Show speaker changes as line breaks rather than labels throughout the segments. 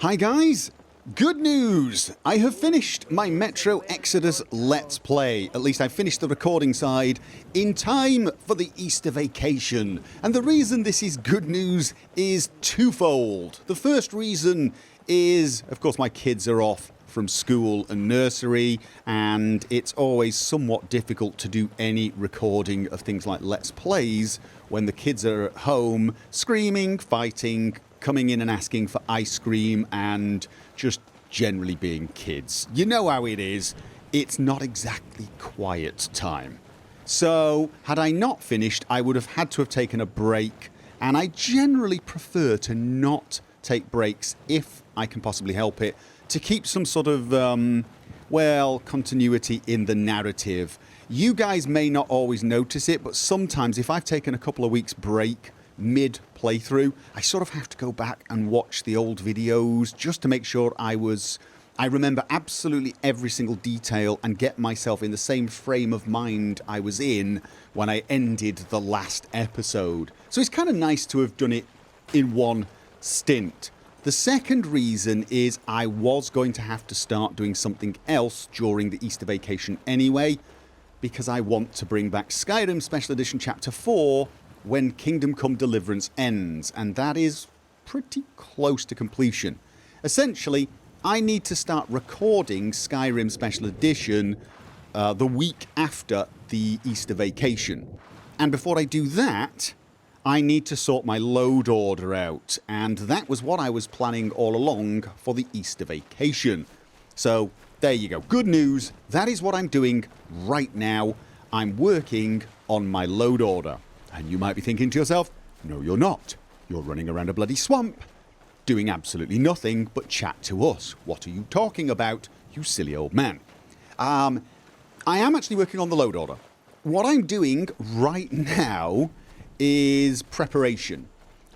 Hi guys! Good news! I have finished my Metro Exodus Let's Play. At least I finished the recording side in time for the Easter vacation. And the reason this is good news is twofold. The first reason is, of course, my kids are off from school and nursery, and it's always somewhat difficult to do any recording of things like Let's Plays when the kids are at home screaming, fighting, coming in and asking for ice cream, and just generally being kids. You know how it is. It's not exactly quiet time. So, had I not finished, I would have had to have taken a break, and I generally prefer to not take breaks if I can possibly help it, to keep some sort of, continuity in the narrative. You guys may not always notice it, but sometimes if I've taken a couple of weeks break mid-playthrough, I sort of have to go back and watch the old videos just to make sure I remember absolutely every single detail and get myself in the same frame of mind I was in when I ended the last episode. So it's kind of nice to have done it in one stint. The second reason is I was going to have to start doing something else during the Easter vacation anyway, because I want to bring back Skyrim Special Edition Chapter 4 when Kingdom Come Deliverance ends, and that is pretty close to completion. Essentially, I need to start recording Skyrim Special Edition the week after the Easter vacation. And before I do that, I need to sort my load order out, and that was what I was planning all along for the Easter vacation. So, there you go. Good news, that is what I'm doing right now. I'm working on my load order. And you might be thinking to yourself, no you're not. You're running around a bloody swamp, doing absolutely nothing but chat to us. What are you talking about, you silly old man? I am actually working on the load order. What I'm doing right now is preparation.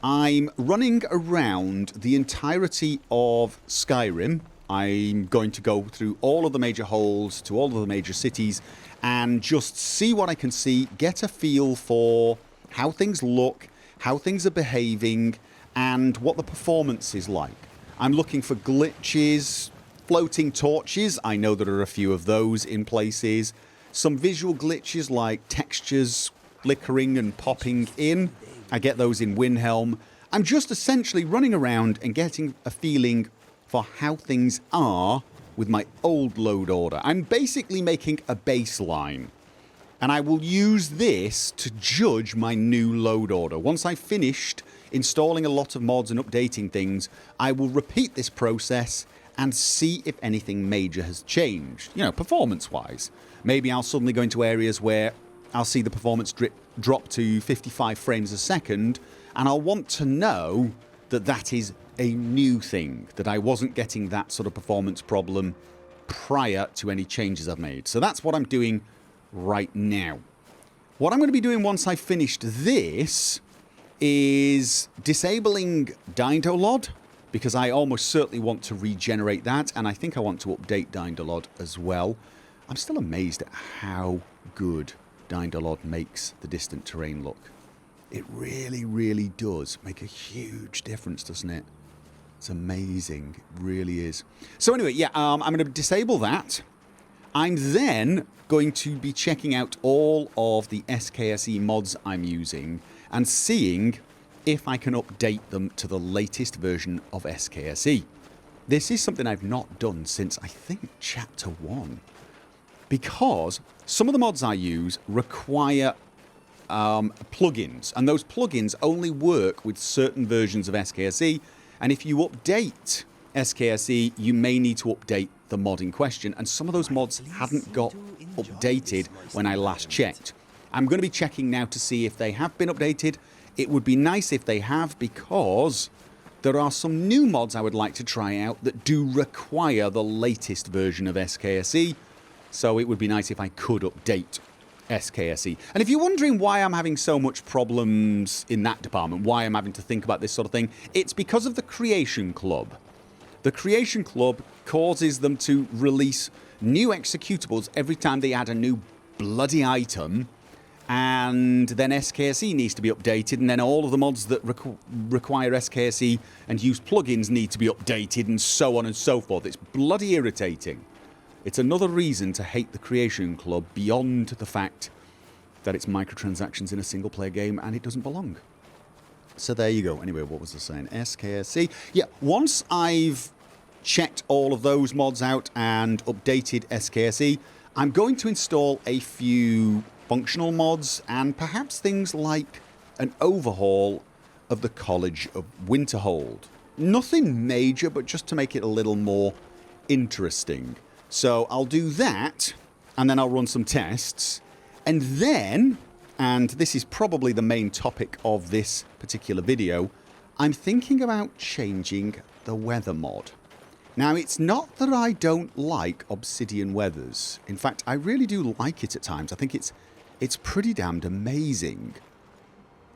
I'm running around the entirety of Skyrim. I'm going to go through all of the major holes to all of the major cities and just see what I can see, get a feel for how things look, how things are behaving, and what the performance is like. I'm looking for glitches, floating torches. I know there are a few of those in places. Some visual glitches like textures flickering and popping in. I get those in Windhelm. I'm just essentially running around and getting a feeling for how things are with my old load order. I'm basically making a baseline, and I will use this to judge my new load order. Once I've finished installing a lot of mods and updating things, I will repeat this process and see if anything major has changed, you know, performance-wise. Maybe I'll suddenly go into areas where I'll see the performance drop to 55 frames a second, and I'll want to know that that is a new thing, that I wasn't getting that sort of performance problem prior to any changes I've made. So that's what I'm doing right now. What I'm going to be doing once I've finished this is disabling Dindolod, because I almost certainly want to regenerate that, and I think I want to update Dindolod as well. I'm still amazed at how good Dindolod makes the distant terrain look. It really, really does make a huge difference, doesn't it? It's amazing. It really is. So anyway, yeah, I'm going to disable that. I'm then going to be checking out all of the SKSE mods I'm using and seeing if I can update them to the latest version of SKSE. This is something I've not done since, I think, Chapter 1. Because some of the mods I use require plugins, and those plugins only work with certain versions of SKSE, and if you update SKSE, you may need to update the mod in question, and some of those mods hadn't got updated when I last checked. I'm going to be checking now to see if they have been updated. It would be nice if they have, because there are some new mods I would like to try out that do require the latest version of SKSE. So it would be nice if I could update SKSE. And if you're wondering why I'm having so much problems in that department, why I'm having to think about this sort of thing, it's because of the Creation Club. The Creation Club causes them to release new executables every time they add a new bloody item, and then SKSE needs to be updated, and then all of the mods that require SKSE and use plugins need to be updated, and so on and so forth. It's bloody irritating. It's another reason to hate the Creation Club beyond the fact that it's microtransactions in a single-player game and it doesn't belong. So there you go. Anyway, what was I saying? SKSE. Yeah, once I've checked all of those mods out and updated SKSE, I'm going to install a few functional mods and perhaps things like an overhaul of the College of Winterhold. Nothing major, but just to make it a little more interesting. So I'll do that, and then I'll run some tests, and then, and this is probably the main topic of this particular video, I'm thinking about changing the weather mod. Now, it's not that I don't like Obsidian weathers. In fact, I really do like it at times. I think it's pretty damned amazing.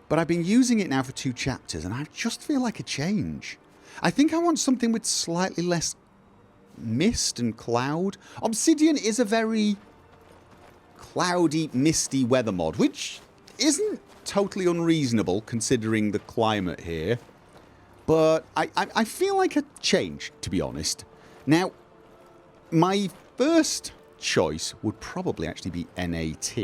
But I've been using it now for 2 chapters, and I just feel like a change. I think I want something with slightly less mist and cloud. Obsidian is a very cloudy, misty weather mod, which isn't totally unreasonable considering the climate here. But I feel like a change, to be honest. Now, my first choice would probably actually be NAT,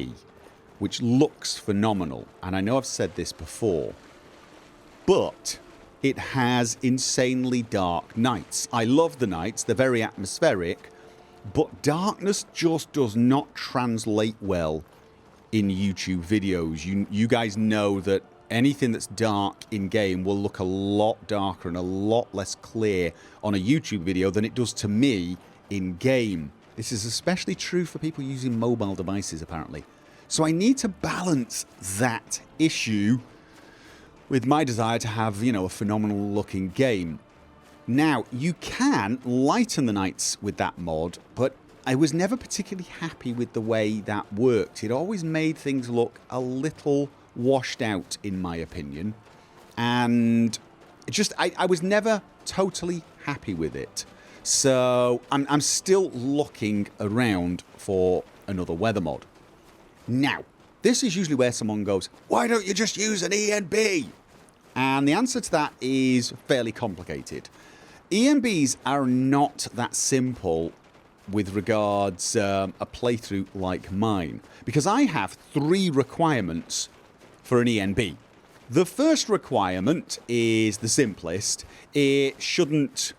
which looks phenomenal. And I know I've said this before, but it has insanely dark nights. I love the nights. They're very atmospheric, but darkness just does not translate well in YouTube videos. You guys know that anything that's dark in-game will look a lot darker and a lot less clear on a YouTube video than it does to me in-game. This is especially true for people using mobile devices, apparently. So I need to balance that issue with my desire to have, you know, a phenomenal looking game. Now, you can lighten the nights with that mod, but I was never particularly happy with the way that worked. It always made things look a little washed out, in my opinion, and I was never totally happy with it. So I'm still looking around for another weather mod. Now, this is usually where someone goes, why don't you just use an ENB? And the answer to that is fairly complicated. ENBs are not that simple with regards a playthrough like mine, because I have 3 requirements for an ENB. The first requirement is the simplest. It shouldn't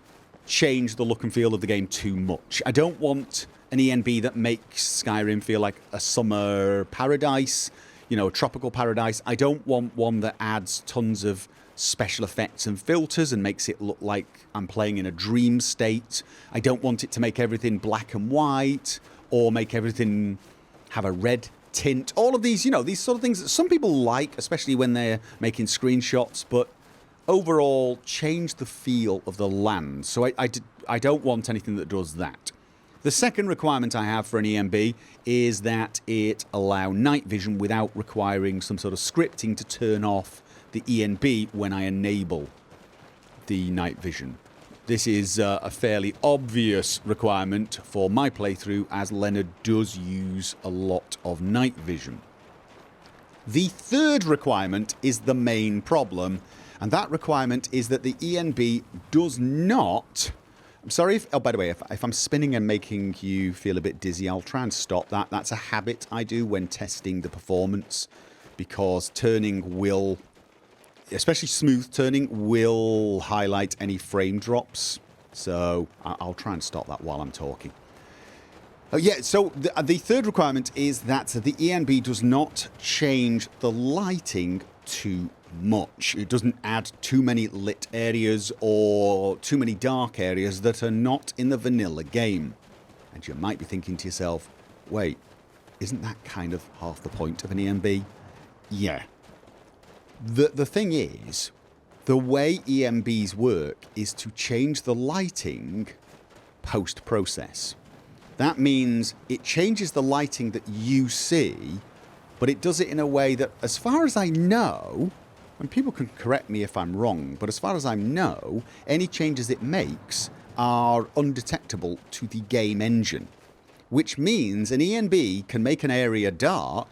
change the look and feel of the game too much. I don't want an ENB that makes Skyrim feel like a summer paradise, you know, a tropical paradise. I don't want one that adds tons of special effects and filters and makes it look like I'm playing in a dream state. I don't want it to make everything black and white or make everything have a red tint. All of these, you know, these sort of things that some people like, especially when they're making screenshots, but overall change the feel of the land. So I don't want anything that does that. The second requirement I have for an ENB is that it allow night vision without requiring some sort of scripting to turn off the ENB when I enable the night vision. This is a fairly obvious requirement for my playthrough, as Leonard does use a lot of night vision. The third requirement is the main problem, and that requirement is that the ENB does not... I'm sorry if... Oh, by the way, if I'm spinning and making you feel a bit dizzy, I'll try and stop that. That's a habit I do when testing the performance, because turning will... especially smooth turning will highlight any frame drops. So I'll try and stop that while I'm talking. Yeah, so the third requirement is that the ENB does not change the lighting too much. It doesn't add too many lit areas or too many dark areas that are not in the vanilla game. And you might be thinking to yourself, wait, isn't that kind of half the point of an ENB? Yeah. The thing is, the way ENBs work is to change the lighting post-process. That means it changes the lighting that you see, but it does it in a way that, as far as I know, and people can correct me if I'm wrong, but as far as I know, any changes it makes are undetectable to the game engine. Which means an ENB can make an area dark,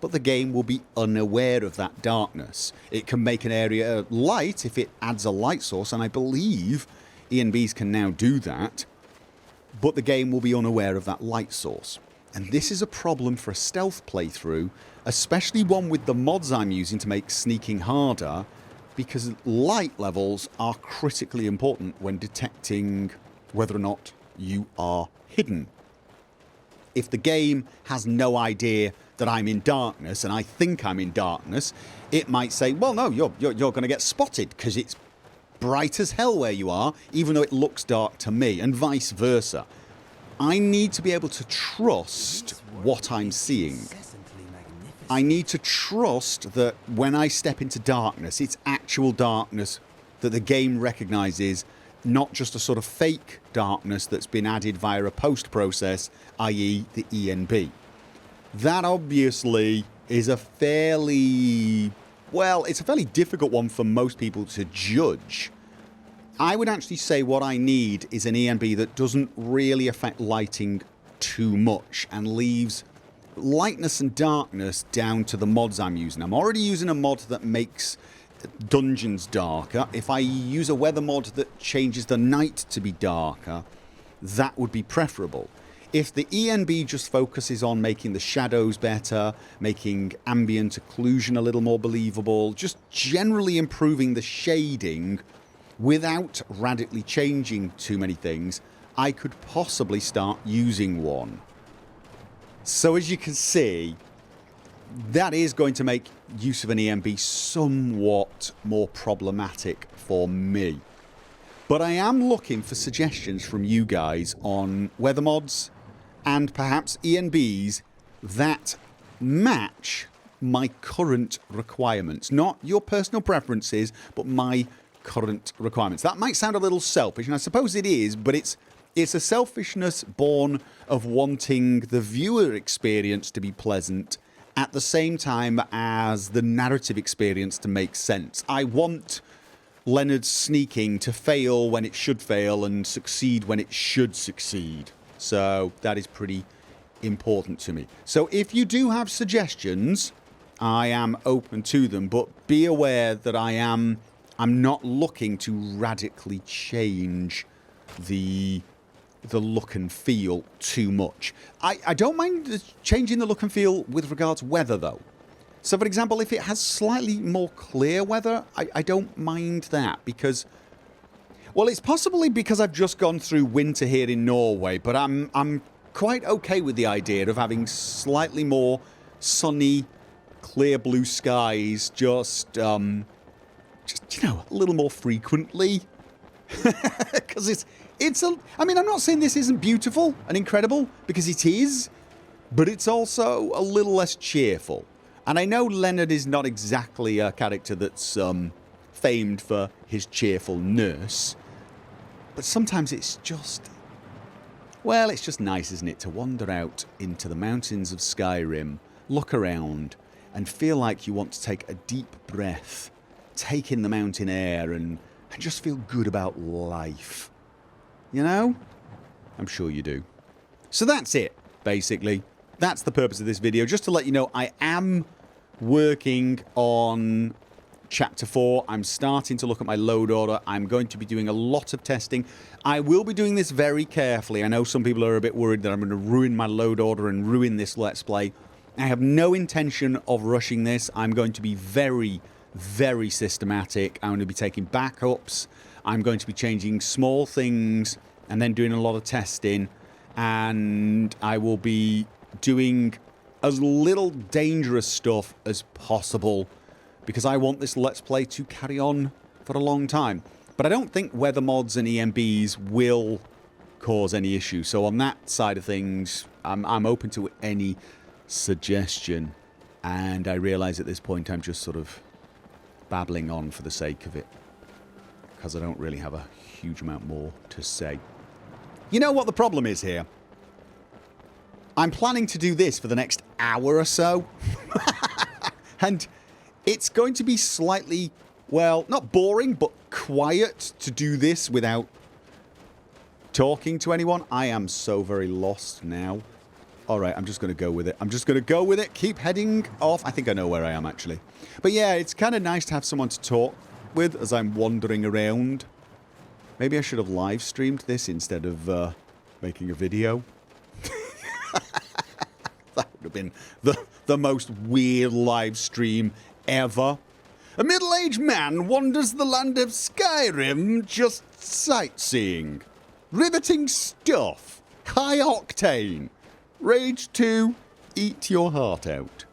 but the game will be unaware of that darkness. It can make an area light if it adds a light source, and I believe ENBs can now do that, but the game will be unaware of that light source. And this is a problem for a stealth playthrough, especially one with the mods I'm using to make sneaking harder, because light levels are critically important when detecting whether or not you are hidden. If the game has no idea that I'm in darkness and I think I'm in darkness, it might say, well, no, you're going to get spotted because it's bright as hell where you are, even though it looks dark to me, and vice versa. I need to be able to trust what I'm seeing. I need to trust that when I step into darkness, it's actual darkness that the game recognises, not just a sort of fake darkness that's been added via a post-process, i.e. the ENB. That obviously is a fairly, well, it's a fairly difficult one for most people to judge. I would actually say what I need is an ENB that doesn't really affect lighting too much and leaves lightness and darkness down to the mods I'm using. I'm already using a mod that makes dungeons darker. If I use a weather mod that changes the night to be darker, that would be preferable. If the ENB just focuses on making the shadows better, making ambient occlusion a little more believable, just generally improving the shading without radically changing too many things, I could possibly start using one. So as you can see, that is going to make use of an ENB somewhat more problematic for me. But I am looking for suggestions from you guys on weather mods and perhaps ENBs that match my current requirements. Not your personal preferences, but my current requirements. That might sound a little selfish, and I suppose it is, but it's a selfishness born of wanting the viewer experience to be pleasant at the same time as the narrative experience to make sense. I want Leonard's sneaking to fail when it should fail and succeed when it should succeed. So that is pretty important to me. So if you do have suggestions, I am open to them, but be aware that I'm not looking to radically change the look and feel too much. I don't mind changing the look and feel with regards to weather, though. So, for example, if it has slightly more clear weather, I don't mind that because, well, it's possibly because I've just gone through winter here in Norway, but I'm quite okay with the idea of having slightly more sunny, clear blue skies, just you know, a little more frequently. Because I mean, I'm not saying this isn't beautiful and incredible, because it is, but it's also a little less cheerful. And I know Leonard is not exactly a character that's famed for his cheerfulness, but sometimes it's just, well, it's just nice, isn't it, to wander out into the mountains of Skyrim, look around, and feel like you want to take a deep breath, take in the mountain air, and just feel good about life. You know? I'm sure you do. So that's it, basically. That's the purpose of this video. Just to let you know, I am working on Chapter 4. I'm starting to look at my load order. I'm going to be doing a lot of testing. I will be doing this very carefully. I know some people are a bit worried that I'm going to ruin my load order and ruin this Let's Play. I have no intention of rushing this. I'm going to be very, very systematic. I'm going to be taking backups. I'm going to be changing small things and then doing a lot of testing. And I will be doing as little dangerous stuff as possible because I want this Let's Play to carry on for a long time. But I don't think weather mods and ENBs will cause any issues. So on that side of things, I'm open to any suggestion. And I realise at this point I'm just sort of babbling on for the sake of it, because I don't really have a huge amount more to say. You know what the problem is here? I'm planning to do this for the next hour or so. And it's going to be slightly, well, not boring, but quiet to do this without talking to anyone. I am so very lost now. All right, I'm just going to go with it. I'm just going to go with it. Keep heading off. I think I know where I am, actually. But yeah, it's kind of nice to have someone to talk with as I'm wandering around. Maybe I should have live streamed this instead of making a video. That would have been the most weird live stream ever. A middle-aged man wanders the land of Skyrim just sightseeing. Riveting stuff. High octane. Rage 2, eat your heart out.